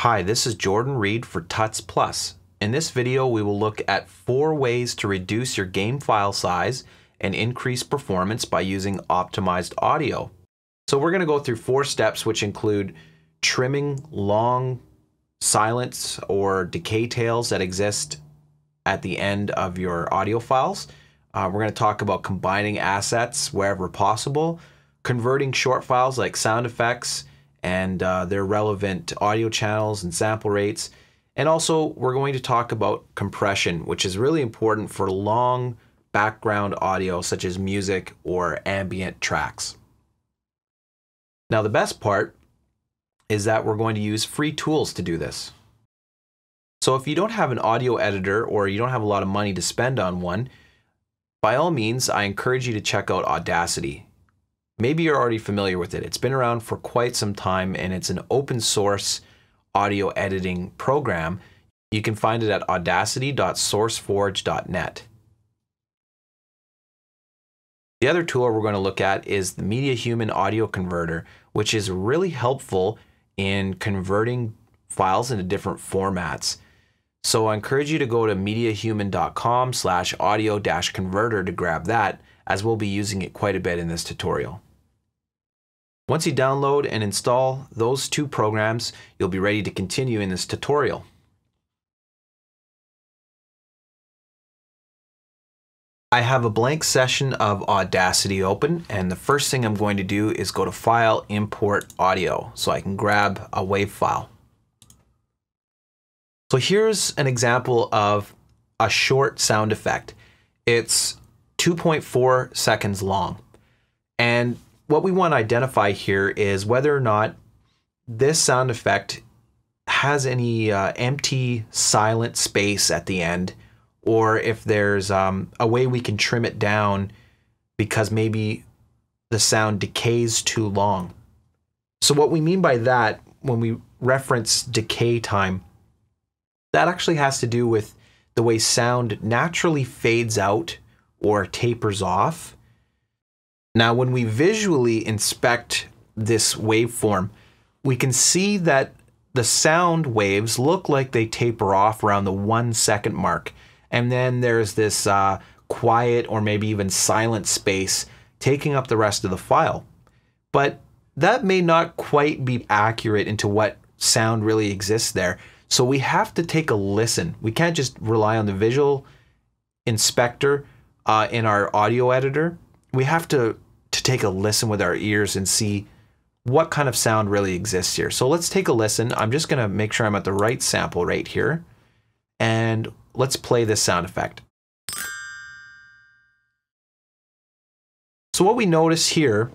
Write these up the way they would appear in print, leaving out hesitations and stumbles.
Hi, this is Jordan Reed for Tuts Plus. In this video, we will look at 4 ways to reduce your game file size and increase performance by using optimized audio. So we're going to go through 4 steps, which include trimming long silence or decay tails that exist at the end of your audio files. We're going to talk about combining assets wherever possible, converting short files like sound effects and their relevant audio channels and sample rates. And also we're going to talk about compression, which is really important for long background audio such as music or ambient tracks. Now the best part is that we're going to use free tools to do this. So if you don't have an audio editor or you don't have a lot of money to spend on one, by all means, I encourage you to check out Audacity. Maybe you're already familiar with it. It's been around for quite some time and it's an open source audio editing program. You can find it at audacity.sourceforge.net. The other tool we're going to look at is the MediaHuman Audio Converter, which is really helpful in converting files into different formats. So I encourage you to go to mediahuman.com/audio-converter to grab that, as we'll be using it quite a bit in this tutorial. Once you download and install those 2 programs, you'll be ready to continue in this tutorial. I have a blank session of Audacity open, and the first thing I'm going to do is go to File, Import Audio, so I can grab a WAV file. So here's an example of a short sound effect. It's 2.4 seconds long. And what we want to identify here is whether or not this sound effect has any empty silent space at the end, or if there's a way we can trim it down because maybe the sound decays too long. So what we mean by that when we reference decay time, that actually has to do with the way sound naturally fades out or tapers off. Now, when we visually inspect this waveform, we can see that the sound waves look like they taper off around the 1 second mark. And then there's this quiet or maybe even silent space taking up the rest of the file. But that may not quite be accurate into what sound really exists there. So we have to take a listen. We can't just rely on the visual inspector in our audio editor. We have to take a listen with our ears and see what kind of sound really exists here. So let's take a listen. I'm just going to make sure I'm at the right sample rate here. And let's play this sound effect. So what we notice here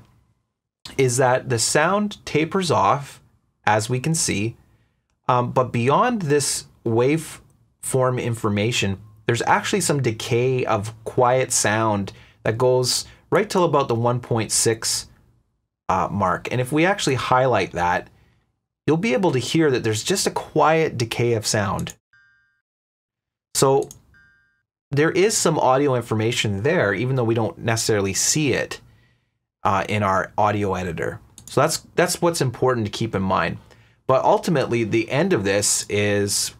is that the sound tapers off, as we can see. But beyond this waveform information, there's actually some decay of quiet sound that goes right till about the 1.6 mark. And if we actually highlight that, you'll be able to hear that there's just a quiet decay of sound. So there is some audio information there, even though we don't necessarily see it in our audio editor. So that's what's important to keep in mind. But ultimately, the end of this is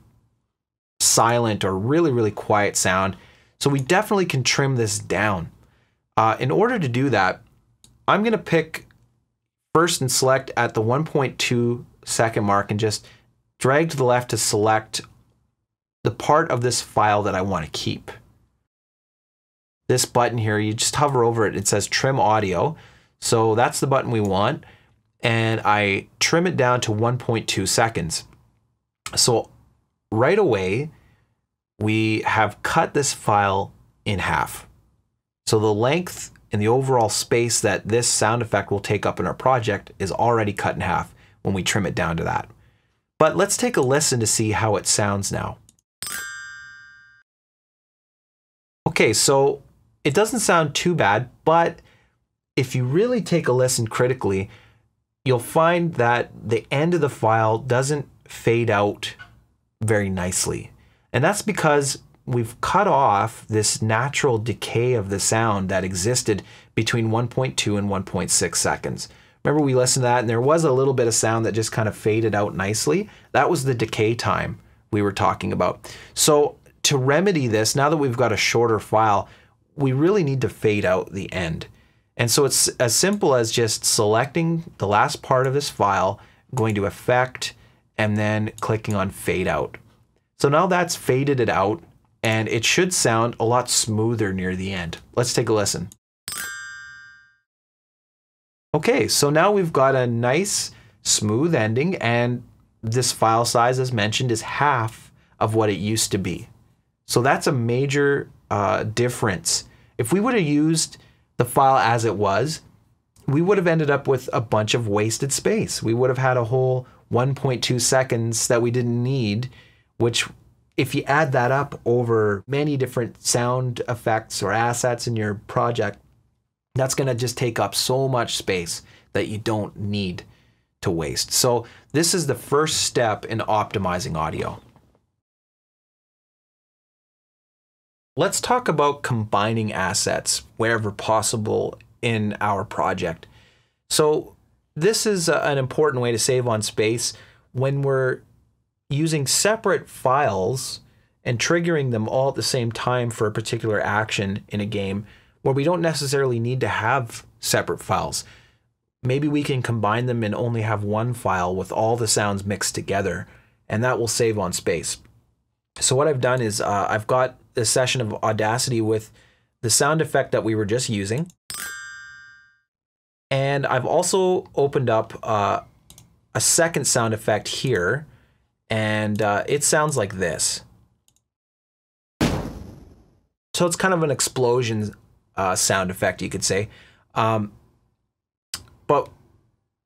silent or really, really quiet sound. So we definitely can trim this down. In order to do that, I'm going to pick first and select at the 1.2 second mark and just drag to the left to select the part of this file that I want to keep. This button here, you just hover over it. It says Trim Audio. So that's the button we want. And I trim it down to 1.2 seconds. So right away, we have cut this file in half. So the length and the overall space that this sound effect will take up in our project is already cut in half when we trim it down to that. But let's take a listen to see how it sounds now. Okay, so it doesn't sound too bad, but if you really take a listen critically, you'll find that the end of the file doesn't fade out very nicely. And that's because we've cut off this natural decay of the sound that existed between 1.2 and 1.6 seconds. Remember we listened to that and there was a little bit of sound that just kind of faded out nicely. That was the decay time we were talking about. So to remedy this, now that we've got a shorter file, we really need to fade out the end. And so it's as simple as just selecting the last part of this file, going to Effect, and then clicking on Fade Out. So now that's faded it out, and it should sound a lot smoother near the end. Let's take a listen. Okay, so now we've got a nice smooth ending, and this file size, as mentioned, is half of what it used to be. So that's a major difference. If we would have used the file as it was, we would have ended up with a bunch of wasted space. We would have had a whole 1.2 seconds that we didn't need, which if you add that up over many different sound effects or assets in your project, that's going to just take up so much space that you don't need to waste. So this is the first step in optimizing audio. Let's talk about combining assets wherever possible in our project. So this is an important way to save on space when we're using separate files and triggering them all at the same time for a particular action in a game where we don't necessarily need to have separate files. Maybe we can combine them and only have one file with all the sounds mixed together, and that will save on space. So what I've done is I've got a session of Audacity with the sound effect that we were just using. And I've also opened up a second sound effect here, and it sounds like this. So it's kind of an explosion sound effect, you could say. But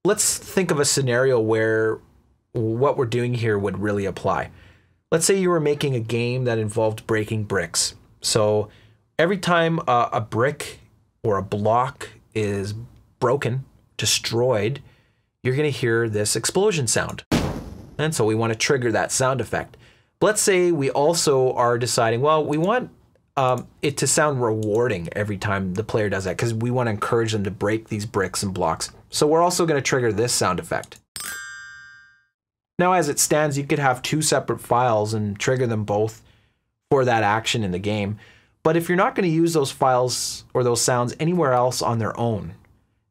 let's think of a scenario where what we're doing here would really apply. Let's say you were making a game that involved breaking bricks. So every time a brick or a block is broken, destroyed, you're going to hear this explosion sound. And so we want to trigger that sound effect. But let's say we also are deciding, well, we want it to sound rewarding every time the player does that because we want to encourage them to break these bricks and blocks. So we're also going to trigger this sound effect. Now, as it stands, you could have two separate files and trigger them both for that action in the game. But if you're not going to use those files or those sounds anywhere else on their own,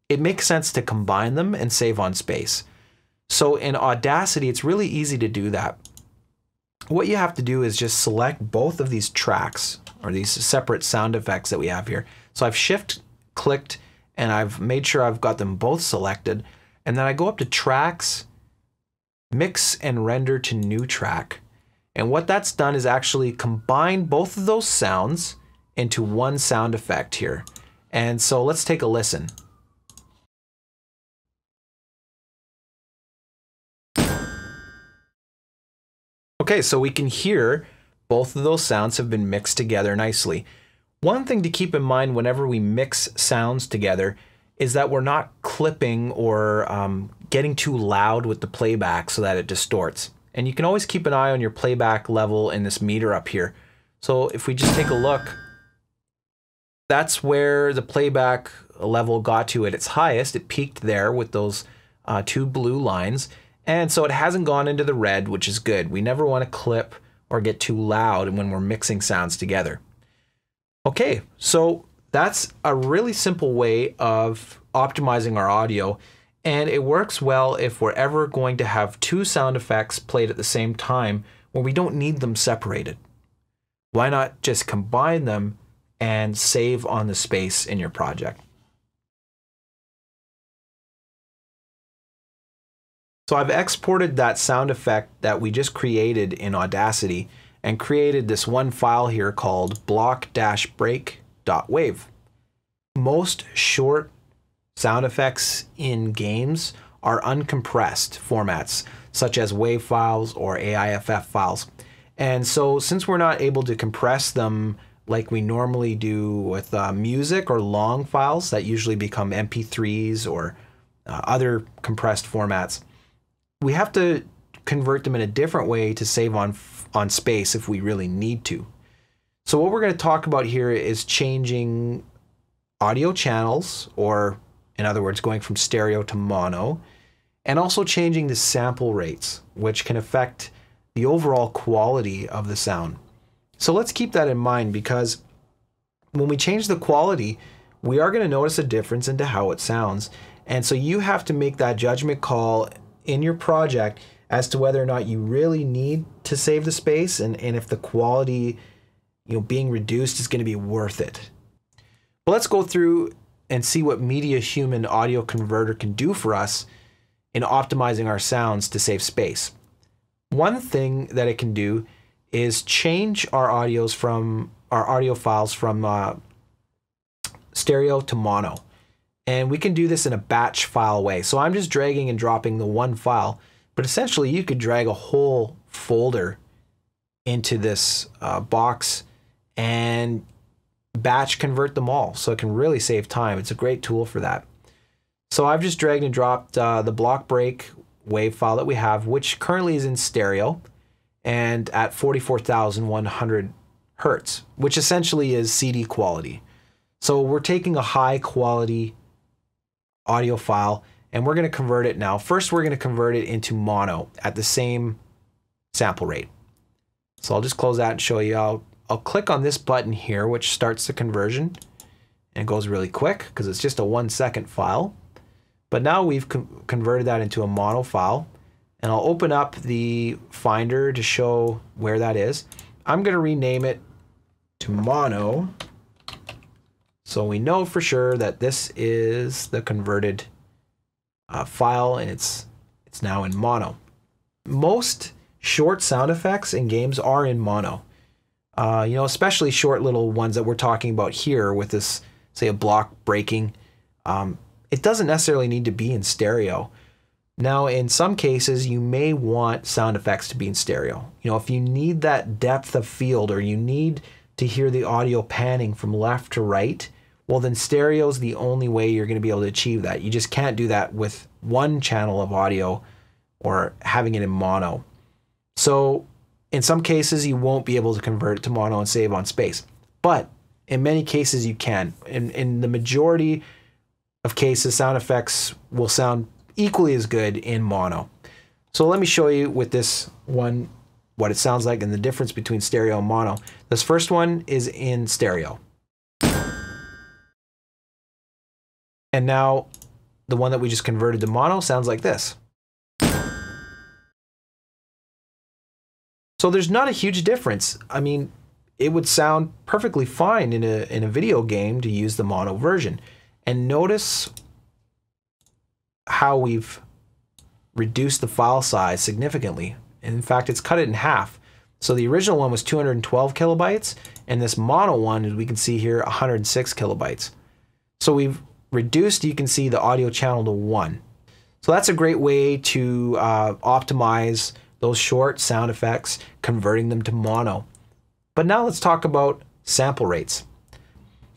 it makes sense to combine them and save on space. So in Audacity, it's really easy to do that. What you have to do is just select both of these tracks or these separate sound effects that we have here. So I've shift clicked and I've made sure I've got them both selected. And then I go up to Tracks, Mix and Render to New Track. And what that's done is actually combine both of those sounds into one sound effect here. And so let's take a listen. Okay, so we can hear both of those sounds have been mixed together nicely. One thing to keep in mind whenever we mix sounds together is that we're not clipping or getting too loud with the playback so that it distorts. And you can always keep an eye on your playback level in this meter up here. So if we just take a look, that's where the playback level got to at its highest. It peaked there with those two blue lines. And so it hasn't gone into the red, which is good. We never want to clip or get too loud when we're mixing sounds together. Okay, so that's a really simple way of optimizing our audio, and it works well if we're ever going to have two sound effects played at the same time where we don't need them separated. Why not just combine them and save on the space in your project? So I've exported that sound effect that we just created in Audacity and created this one file here called block-break.wave. Most short sound effects in games are uncompressed formats, such as WAV files or AIFF files. And so since we're not able to compress them like we normally do with music or long files that usually become MP3s or other compressed formats, we have to convert them in a different way to save on space if we really need to. So what we're going to talk about here is changing audio channels or in other words, going from stereo to mono, and also changing the sample rates, which can affect the overall quality of the sound. So let's keep that in mind, because when we change the quality, we are going to notice a difference into how it sounds. And so you have to make that judgment call in your project as to whether or not you really need to save the space, and if the quality, being reduced is going to be worth it. Well, let's go through and see what MediaHuman Audio Converter can do for us in optimizing our sounds to save space. One thing that it can do is change our audio files from stereo to mono. And we can do this in a batch file way. So I'm just dragging and dropping the one file, but essentially you could drag a whole folder into this box and batch convert them all. So it can really save time. It's a great tool for that. So I've just dragged and dropped the block break wave file that we have, which currently is in stereo and at 44,100 hertz, which essentially is CD quality. So we're taking a high quality audio file and we're going to convert it now. First, we're going to convert it into mono at the same sample rate. So I'll just close that and show you. I'll click on this button here, which starts the conversion, and it goes really quick because it's just a 1 second file. But now we've converted that into a mono file, and I'll open up the Finder to show where that is. I'm going to rename it to mono, so we know for sure that this is the converted file, and it's now in mono. Most short sound effects in games are in mono. Especially short little ones that we're talking about here with this, say, a block breaking. It doesn't necessarily need to be in stereo. Now, in some cases, you may want sound effects to be in stereo. If you need that depth of field, or you need to hear the audio panning from left to right, well, then stereo is the only way you're going to be able to achieve that. You just can't do that with one channel of audio or having it in mono. So in some cases, you won't be able to convert it to mono and save on space. But in many cases, you can. In the majority of cases, sound effects will sound equally as good in mono. So let me show you with this one what it sounds like and the difference between stereo and mono. This first one is in stereo. And now the one that we just converted to mono sounds like this. So there's not a huge difference. I mean, it would sound perfectly fine in a video game to use the mono version. And notice how we've reduced the file size significantly. And in fact, it's cut it in half. So the original one was 212 kilobytes, and this mono one, as we can see here, 106 kilobytes. So we've reduced, you can see, the audio channel to 1. So that's a great way to optimize those short sound effects, converting them to mono. But now let's talk about sample rates.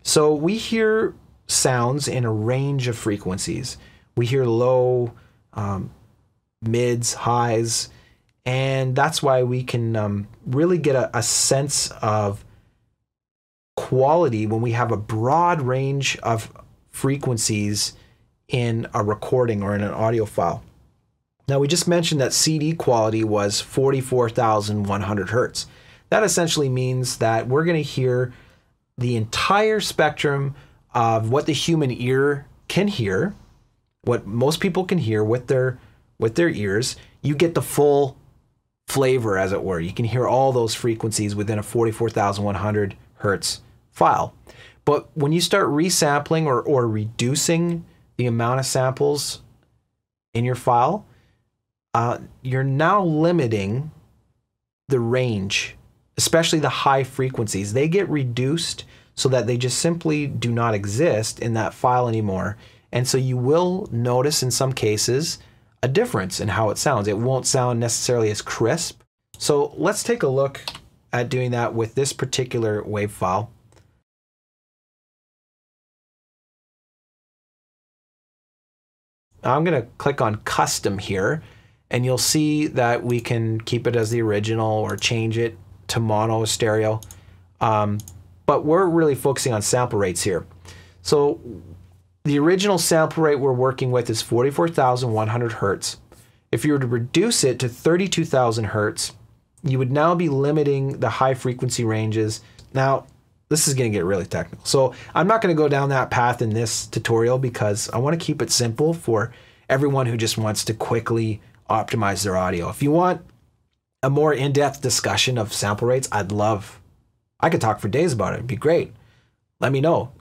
So we hear sounds in a range of frequencies. We hear low, mids, highs, and that's why we can really get a sense of quality when we have a broad range of frequencies in a recording or in an audio file. Now, we just mentioned that CD quality was 44,100 hertz. That essentially means that we're going to hear the entire spectrum of what the human ear can hear, what most people can hear with their ears. You get the full flavor, as it were. You can hear all those frequencies within a 44,100 hertz file. But when you start resampling or reducing the amount of samples in your file, you're now limiting the range, especially the high frequencies. They get reduced so that they just simply do not exist in that file anymore. And so you will notice in some cases a difference in how it sounds. It won't sound necessarily as crisp. So let's take a look at doing that with this particular wave file. I'm going to click on custom here, and you'll see that we can keep it as the original or change it to mono stereo. But we're really focusing on sample rates here. So the original sample rate we're working with is 44,100 hertz. If you were to reduce it to 32,000 hertz, you would now be limiting the high frequency ranges. Now, this is going to get really technical. So I'm not going to go down that path in this tutorial because I want to keep it simple for everyone who just wants to quickly optimize their audio. If you want a more in-depth discussion of sample rates, I could talk for days about it. It'd be great. Let me know.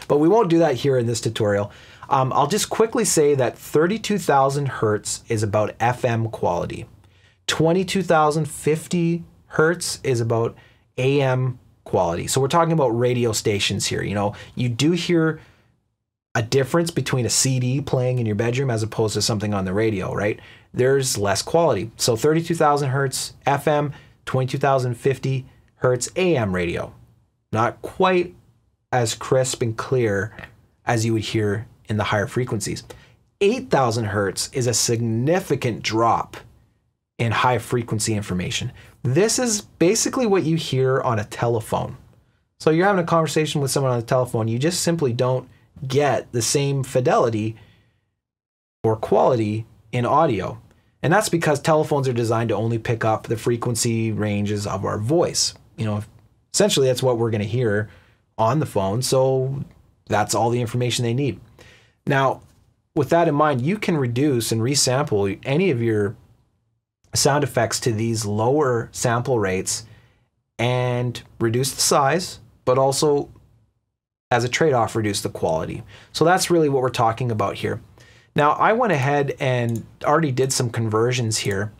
But we won't do that here in this tutorial. I'll just quickly say that 32,000 hertz is about FM quality. 22,050 hertz is about AM quality. So we're talking about radio stations here. You know, you do hear a difference between a CD playing in your bedroom as opposed to something on the radio, right? There's less quality. So 32,000 hertz FM, 22,050 hertz AM radio. Not quite as crisp and clear as you would hear in the higher frequencies. 8,000 hertz is a significant drop in high frequency information. This is basically what you hear on a telephone. So you're having a conversation with someone on the telephone, you just simply don't get the same fidelity or quality in audio. And that's because telephones are designed to only pick up the frequency ranges of our voice. You know, essentially that's what we're going to hear on the phone. So that's all the information they need. Now, with that in mind, you can reduce and resample any of your sound effects to these lower sample rates and reduce the size, but also as a trade-off, reduce the quality. So that's really what we're talking about here. Now, I went ahead and already did some conversions here.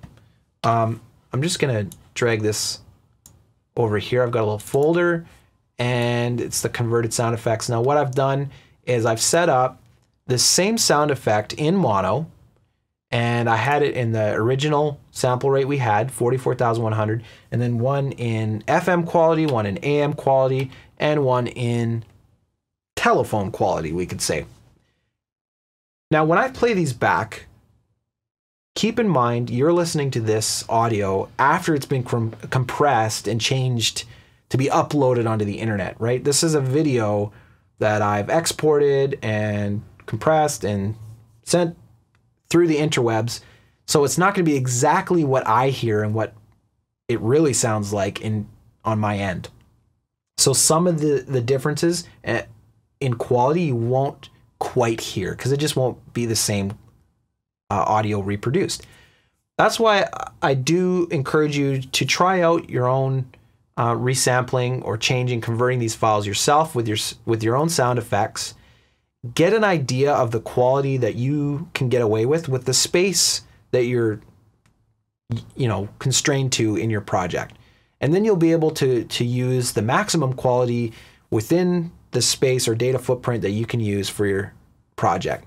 I'm just gonna drag this over here. I've got a little folder and it's the converted sound effects. Now, what I've done is I've set up the same sound effect in mono, and I had it in the original sample rate we had, 44,100, and then one in FM quality, one in AM quality, and one in telephone quality, we could say. Now, when I play these back, keep in mind you're listening to this audio after it's been compressed and changed to be uploaded onto the internet, right? This is a video that I've exported and compressed and sent through the interwebs. So it's not going to be exactly what I hear and what it really sounds like on my end. So some of the differences in quality you won't quite hear because it just won't be the same audio reproduced. That's why I do encourage you to try out your own resampling or changing, converting these files yourself with your own sound effects. Get an idea of the quality that you can get away with the space that you're, constrained to in your project. And then you'll be able to use the maximum quality within the space or data footprint that you can use for your project.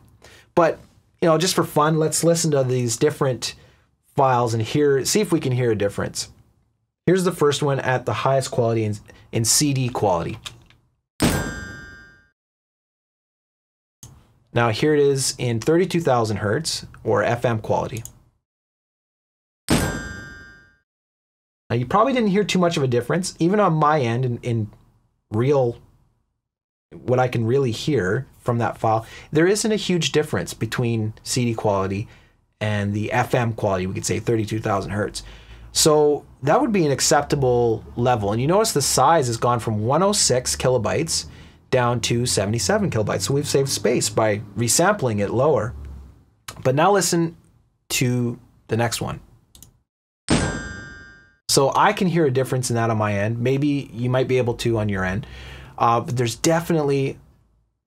But, just for fun, let's listen to these different files and see if we can hear a difference. Here's the first one at the highest quality in CD quality. Now here it is in 32,000 hertz or FM quality. Now you probably didn't hear too much of a difference, even on my end in real, what I can really hear from that file. There isn't a huge difference between CD quality and the FM quality, we could say 32,000 hertz. So that would be an acceptable level. And you notice the size has gone from 106 kilobytes down to 77 kilobytes. So we've saved space by resampling it lower. But now listen to the next one. So I can hear a difference in that on my end. Maybe you might be able to on your end. But there's definitely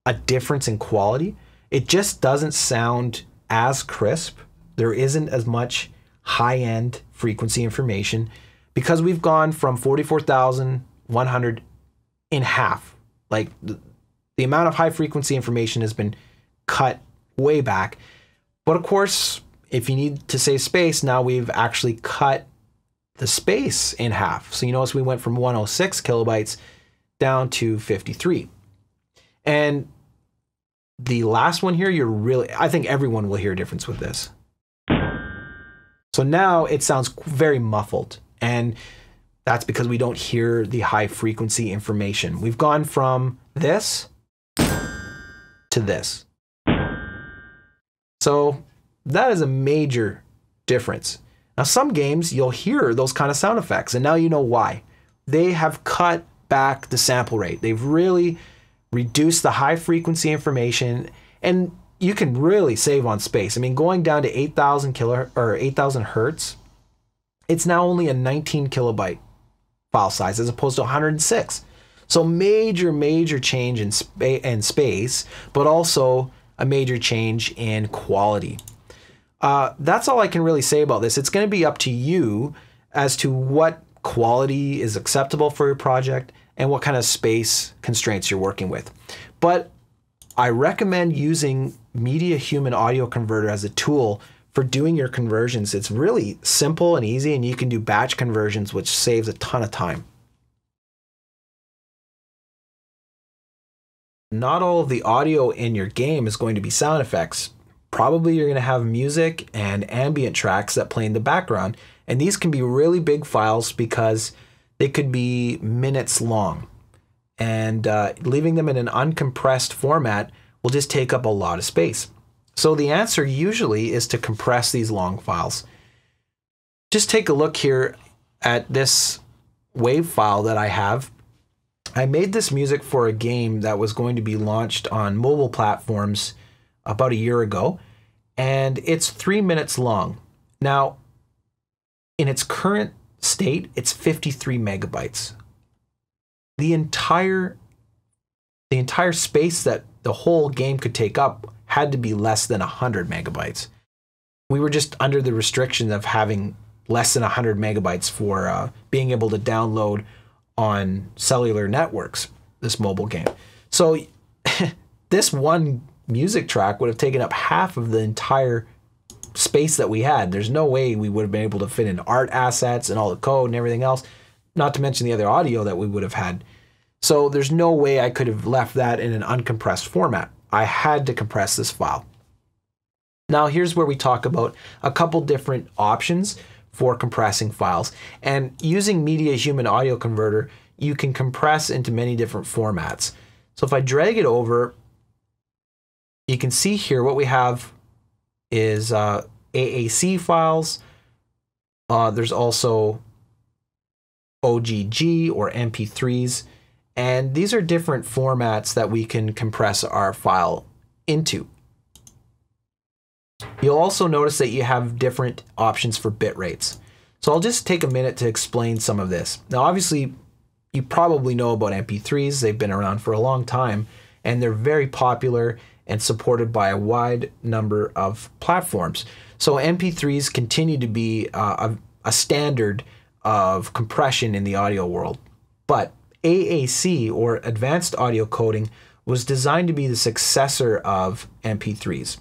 a difference in quality. It just doesn't sound as crisp. There isn't as much high-end frequency information because we've gone from 44,100 in half. Like the amount of high frequency information has been cut way back. But of course, if you need to save space, now we've actually cut the space in half. So you notice we went from 106 kilobytes down to 53. And the last one here, I think everyone will hear a difference with this. So now it sounds very muffled, and that's because we don't hear the high frequency information. We've gone from this to to this. So that is a major difference. Now, some games you'll hear those kind of sound effects, and now you know why. They have cut back the sample rate. They've really reduced the high frequency information, and you can really save on space. I mean, going down to 8,000 hertz, it's now only a 19 kilobyte file size as opposed to 106. So major change in space, but also a major change in quality. That's all I can really say about this. It's going to be up to you as to what quality is acceptable for your project and what kind of space constraints you're working with. But I recommend using Media Human Audio Converter as a tool for doing your conversions. It's really simple and easy, and you can do batch conversions, which saves a ton of time. Not all of the audio in your game is going to be sound effects. Probably you're going to have music and ambient tracks that play in the background, and these can be really big files because they could be minutes long, and leaving them in an uncompressed format will just take up a lot of space. So the answer usually is to compress these long files. Just take a look here at this WAV file that I have. I made this music for a game that was going to be launched on mobile platforms about a year ago, and it's 3 minutes long. Now, in its current state, it's 53 megabytes. The entire space that the whole game could take up had to be less than 100 megabytes. We were just under the restriction of having less than 100 megabytes for being able to download on cellular networks, this mobile game. So this one music track would have taken up half of the entire space that we had. There's no way we would have been able to fit in art assets and all the code and everything else, not to mention the other audio that we would have had. So there's no way I could have left that in an uncompressed format. I had to compress this file. Now here's where we talk about a couple different options for compressing files. And using Media Human Audio Converter, you can compress into many different formats. So if I drag it over, you can see here what we have is AAC files. There's also OGG or MP3s. And these are different formats that we can compress our file into. You'll also notice that you have different options for bit rates. So I'll just take a minute to explain some of this. Now, obviously, you probably know about MP3s. They've been around for a long time, and they're very popular and supported by a wide number of platforms. So MP3s continue to be a standard of compression in the audio world. But AAC, or Advanced Audio Coding, was designed to be the successor of MP3s.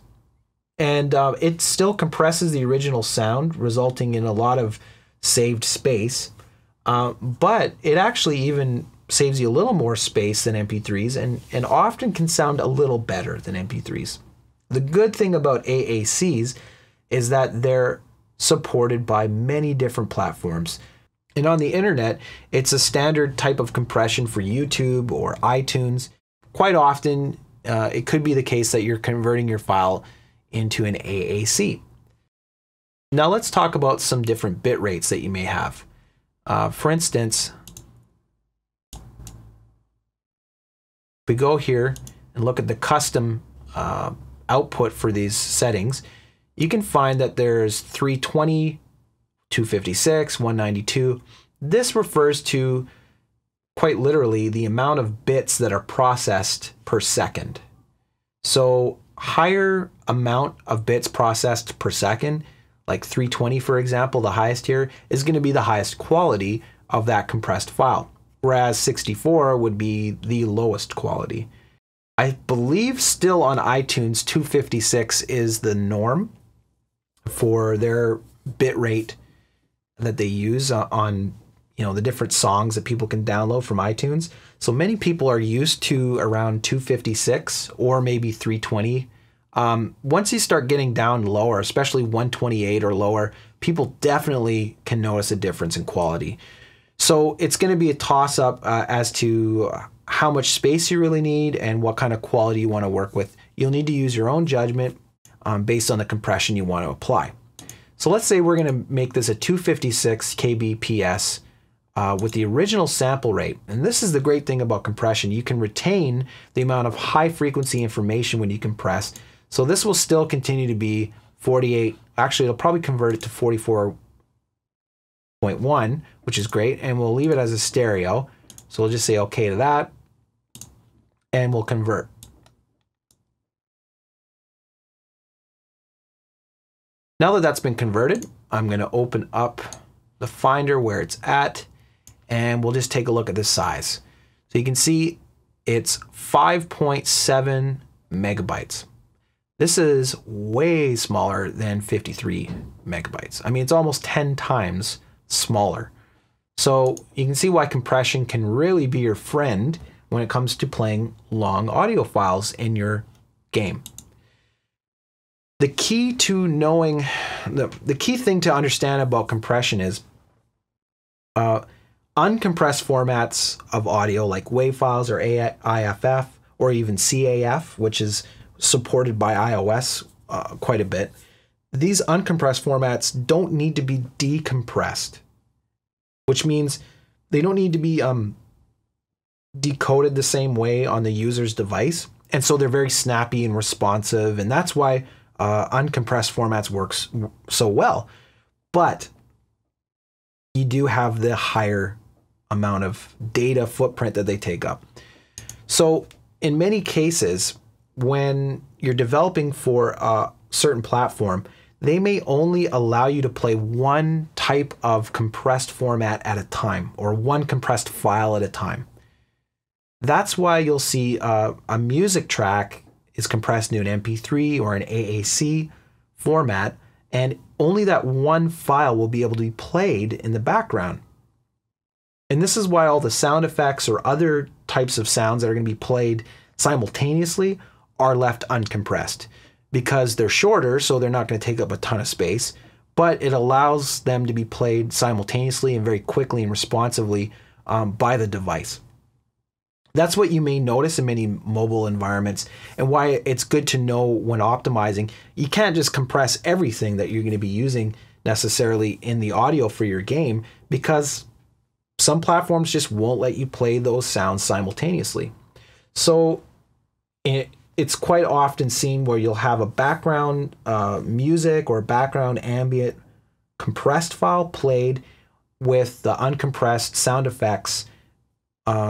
And it still compresses the original sound, resulting in a lot of saved space. But it actually even saves you a little more space than MP3s and often can sound a little better than MP3s. The good thing about AACs is that they're supported by many different platforms. And on the internet, it's a standard type of compression for YouTube or iTunes. Quite often, it could be the case that you're converting your file into an AAC. Now let's talk about some different bit rates that you may have. For instance, if we go here and look at the custom output for these settings, you can find that there's 320, 256, 192. This refers to, quite literally, the amount of bits that are processed per second. So higher amount of bits processed per second, like 320 for example, the highest here, is going to be the highest quality of that compressed file, whereas 64 would be the lowest quality. I believe still on iTunes 256 is the norm for their bit rate that they use on the different songs that people can download from iTunes. So many people are used to around 256 or maybe 320. Once you start getting down lower, especially 128 or lower, people definitely can notice a difference in quality. So it's going to be a toss-up as to how much space you really need and what kind of quality you want to work with You'll need to use your own judgment based on the compression you want to apply. So let's say we're going to make this a 256 kbps with the original sample rate. And this is the great thing about compression. You can retain the amount of high frequency information when you compress. So this will still continue to be 48. Actually, it'll probably convert it to 44.1, which is great. And we'll leave it as a stereo. So we'll just say okay to that. And we'll convert. Now that that's been converted, I'm going to open up the Finder where it's at, and we'll just take a look at the size. So you can see it's 5.7 megabytes. This is way smaller than 53 megabytes. I mean, it's almost 10 times smaller. So you can see why compression can really be your friend when it comes to playing long audio files in your game. The key to knowing, the key thing to understand about compression is uncompressed formats of audio like WAV files or AIFF or even CAF, which is supported by iOS quite a bit. These uncompressed formats don't need to be decompressed, which means they don't need to be decoded the same way on the user's device. And so they're very snappy and responsive, and that's why uncompressed formats works so well. But you do have the higher amount of data footprint that they take up. So in many cases, when you're developing for a certain platform, they may only allow you to play one type of compressed format at a time, or one compressed file at a time. That's why you'll see a music track is compressed into an MP3 or an AAC format, and only that one file will be able to be played in the background. And this is why all the sound effects or other types of sounds that are going to be played simultaneously are left uncompressed, because they're shorter, so they're not going to take up a ton of space, but it allows them to be played simultaneously and very quickly and responsively by the device. That's what you may notice in many mobile environments, and why it's good to know when optimizing. You can't just compress everything that you're going to be using necessarily in the audio for your game, because some platforms just won't let you play those sounds simultaneously. So it's quite often seen where you'll have a background music or background ambient compressed file played with the uncompressed sound effects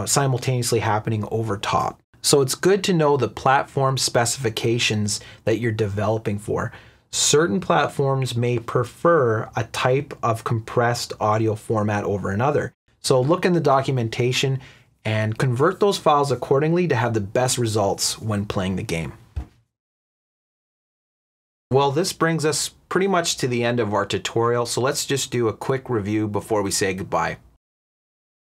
simultaneously happening over top. So it's good to know the platform specifications that you're developing for. Certain platforms may prefer a type of compressed audio format over another. So look in the documentation and convert those files accordingly to have the best results when playing the game. Well, this brings us pretty much to the end of our tutorial, so let's just do a quick review before we say goodbye.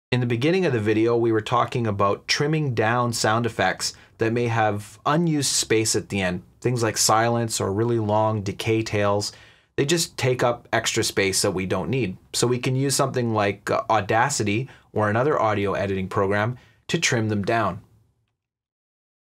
In the beginning of the video, we were talking about trimming down sound effects that may have unused space at the end. Things like silence or really long decay tails. They just take up extra space that we don't need. So we can use something like Audacity or another audio editing program to trim them down.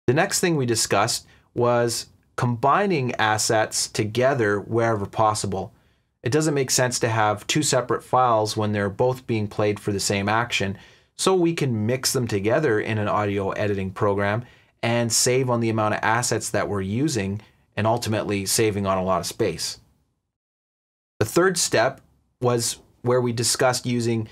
The next thing we discussed was combining assets together wherever possible. It doesn't make sense to have two separate files when they're both being played for the same action, so we can mix them together in an audio editing program and save on the amount of assets that we're using, and ultimately saving on a lot of space. The third step was where we discussed using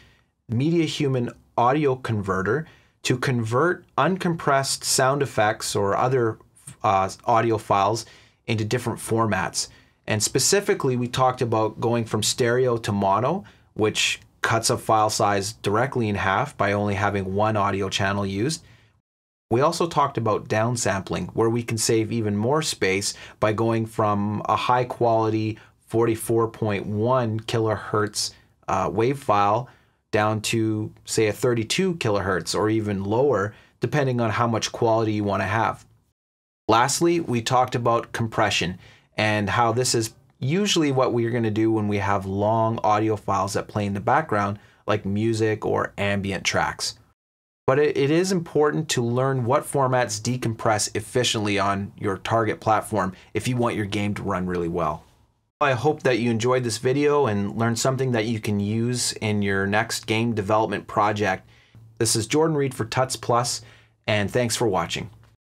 MediaHuman Audio Converter to convert uncompressed sound effects or other audio files into different formats. And specifically, we talked about going from stereo to mono, which cuts a file size directly in half by only having one audio channel used. We also talked about downsampling, where we can save even more space by going from a high quality 44.1 kilohertz wave file down to, say, a 32 kilohertz or even lower, depending on how much quality you want to have. Lastly, we talked about compression and how this is usually what we're going to do when we have long audio files that play in the background, like music or ambient tracks. But it is important to learn what formats decompress efficiently on your target platform if you want your game to run really well. I hope that you enjoyed this video and learned something that you can use in your next game development project. This is Jordan Reed for Tuts Plus, and thanks for watching.